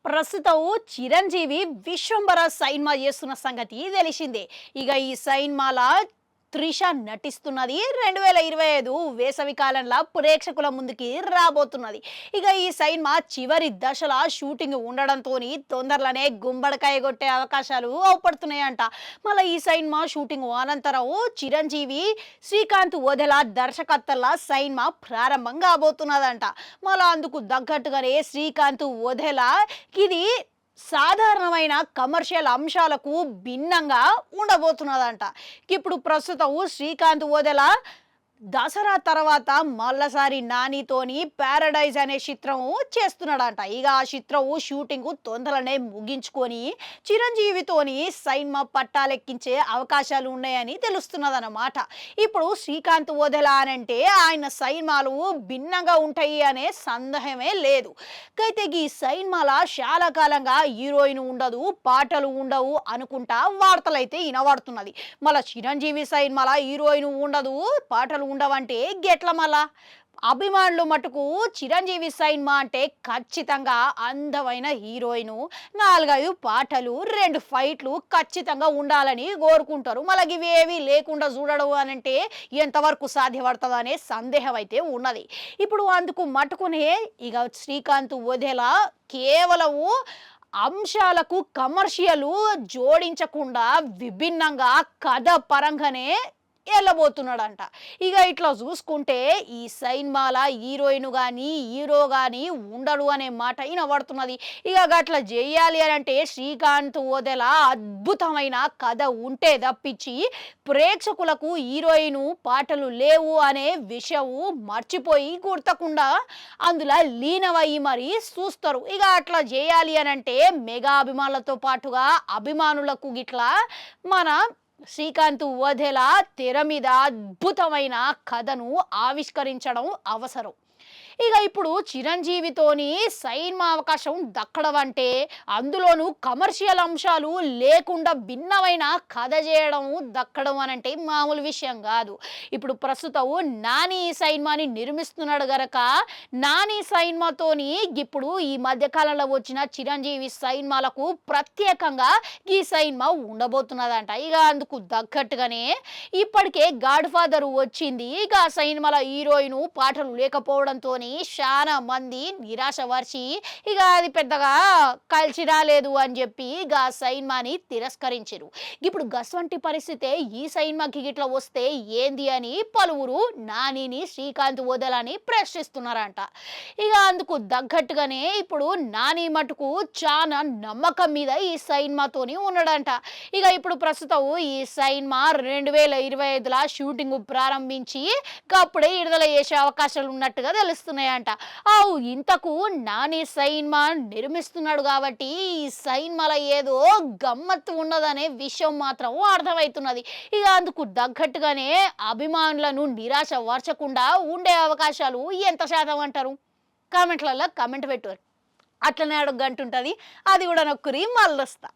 ప్రస్తుతం చిరంజీవి విశ్వంబర సైన్మా చేస్తున్న సంగతి తెలిసిందే. ఇక ఈ సైన్మాల త్రిష నటిస్తున్నది 2025 వేసవి కాలంలో ప్రేక్షకుల ముందుకి రాబోతున్నది. ఇక ఈ సైన్మా చివరి దశల షూటింగ్ ఉండడంతో తొందరలోనే గుంబడికాయ కొట్టే అవకాశాలు అవపడుతున్నాయంట. మళ్ళీ ఈ సైన్మా షూటింగ్ అనంతరం చిరంజీవి శ్రీకాంత్ వదెల దర్శకత్వంలో సైన్మా ప్రారంభం కాబోతున్నదంట. మళ్ళీ అందుకు తగ్గట్టుగానే శ్రీకాంత్ వదెల ఇది సాధారణమైన కమర్షియల్ అంశాలకు భిన్నంగా ఉండబోతున్నదంట. ఇప్పుడు ప్రస్తుతం శ్రీకాంత్ వదెల దసరా తర్వాత మళ్ళసారి నానితోని ప్యారడైజ్ అనే చిత్రం చేస్తున్నాడంట. ఇక ఆ చిత్రం షూటింగ్ తొందరనే ముగించుకొని చిరంజీవితోని సైన్మా పట్టాలెక్కించే అవకాశాలు ఉన్నాయని తెలుస్తున్నదన్నమాట. ఇప్పుడు శ్రీకాంత్ వదెల అనంటే ఆయన సైన్మాలు భిన్నంగా ఉంటాయి అనే సందేహమే లేదు. అయితే ఈ సైన్మాల చాలా కాలంగా హీరోయిన్ ఉండదు, పాటలు ఉండవు అనుకుంటా వార్తలైతే వినబడుతున్నది. మళ్ళీ చిరంజీవి సైన్మాల హీరోయిన్ ఉండదు, పాటలు ఉండవంటే గెట్ల మళ్ళా అభిమానులు మటుకు చిరంజీవి సైన్మా అంటే ఖచ్చితంగా అందమైన హీరోయిన్, 4-5 పాటలు, 2 ఫైట్లు ఖచ్చితంగా ఉండాలని కోరుకుంటారు. మళ్ళీ ఇవేవి లేకుండా చూడడం అనంటే ఎంతవరకు సాధ్యపడుతుంది అనే సందేహం అయితే ఉన్నది. ఇప్పుడు అందుకు మటుకునే ఇక శ్రీకాంత్ వదెల కేవలము అంశాలకు కమర్షియల్ జోడించకుండా విభిన్నంగా కథ పరంగానే వెళ్ళబోతున్నాడంట. ఇక ఇట్లా చూసుకుంటే ఈ సైన్మాల హీరోయిన్ కానీ హీరో కానీ ఉండడు అనే మాట వినబడుతున్నది. ఇక అట్లా చేయాలి అని అంటే శ్రీకాంత్ వదెల అద్భుతమైన కథ ఉంటే తప్పించి ప్రేక్షకులకు హీరోయిన్ పాటలు లేవు అనే విషయం మర్చిపోయి గుర్తకుండా అందులో లీనమయ్యి మరి చూస్తారు. ఇక అట్లా చేయాలి అని అంటే మెగా అభిమానులతో పాటుగా అభిమానులకు గిట్లా మన శ్రీకాంత్ వదెల తెర మీద అద్భుతమైన కథను ఆవిష్కరించడం అవసరం. ఇక ఇప్పుడు చిరంజీవితోని సైన్మా అవకాశం దక్కడం అంటే అందులోనూ కమర్షియల్ అంశాలు లేకుండా భిన్నమైన కథ చేయడం దక్కడం అనంటే మామూలు విషయం కాదు. ఇప్పుడు ప్రస్తుతం నాని సైన్మాని నిర్మిస్తున్నాడు గనక నాని సైన్మాతోని ఇప్పుడు ఈ మధ్యకాలంలో వచ్చిన చిరంజీవి సైన్మాలకు ప్రత్యేకంగా ఈ సైన్మా ఉండబోతున్నదంట. ఇక అందుకు తగ్గట్టుగానే ఇప్పటికే గాడ్ ఫాదర్ వచ్చింది. ఇక ఆ సైన్మాల హీరోయిన్ పాటలు లేకపోవడంతో చాలా మంది నిరాశ పరిచి ఇక అది పెద్దగా కలిసి రాలేదు అని చెప్పి ఇక సైన్మాని తిరస్కరించారు. ఇప్పుడు గస్వంటి పరిస్థితే ఈ సైన్మాకి ఇట్లా వస్తే ఏంది అని పలువురు నానిని శ్రీకాంత్ వదలని ప్రశ్నిస్తున్నారంట. ఇక అందుకు తగ్గట్టుగానే ఇప్పుడు నాని మటుకు చాలా నమ్మకం మీద ఈ సైన్మాతోని ఉన్నాడంట. ఇక ఇప్పుడు ప్రస్తుతం ఈ సైన్మా 2025లో షూటింగ్ ప్రారంభించి అప్పుడే విడుదల చేసే అవకాశాలు ఉన్నట్టుగా తెలుస్తున్నాయంట. ఇంతకు నాని సైన్మా నిర్మిస్తున్నాడు కాబట్టి ఈ సైన్మాల ఏదో గమ్మత్తు ఉన్నదనే విషయం మాత్రం అర్థమవుతున్నది. ఇక అందుకు తగ్గట్టుగానే అభిమానులను నిరాశ పరచకుండా ఉండే అవకాశాలు ఎంత శాతం అంటారు? కామెంట్లలో కామెంట్ పెట్టు. అట్లనే అడుగు గంటుంటుంది, అది కూడా నొక్కురి మళ్ళొస్తా.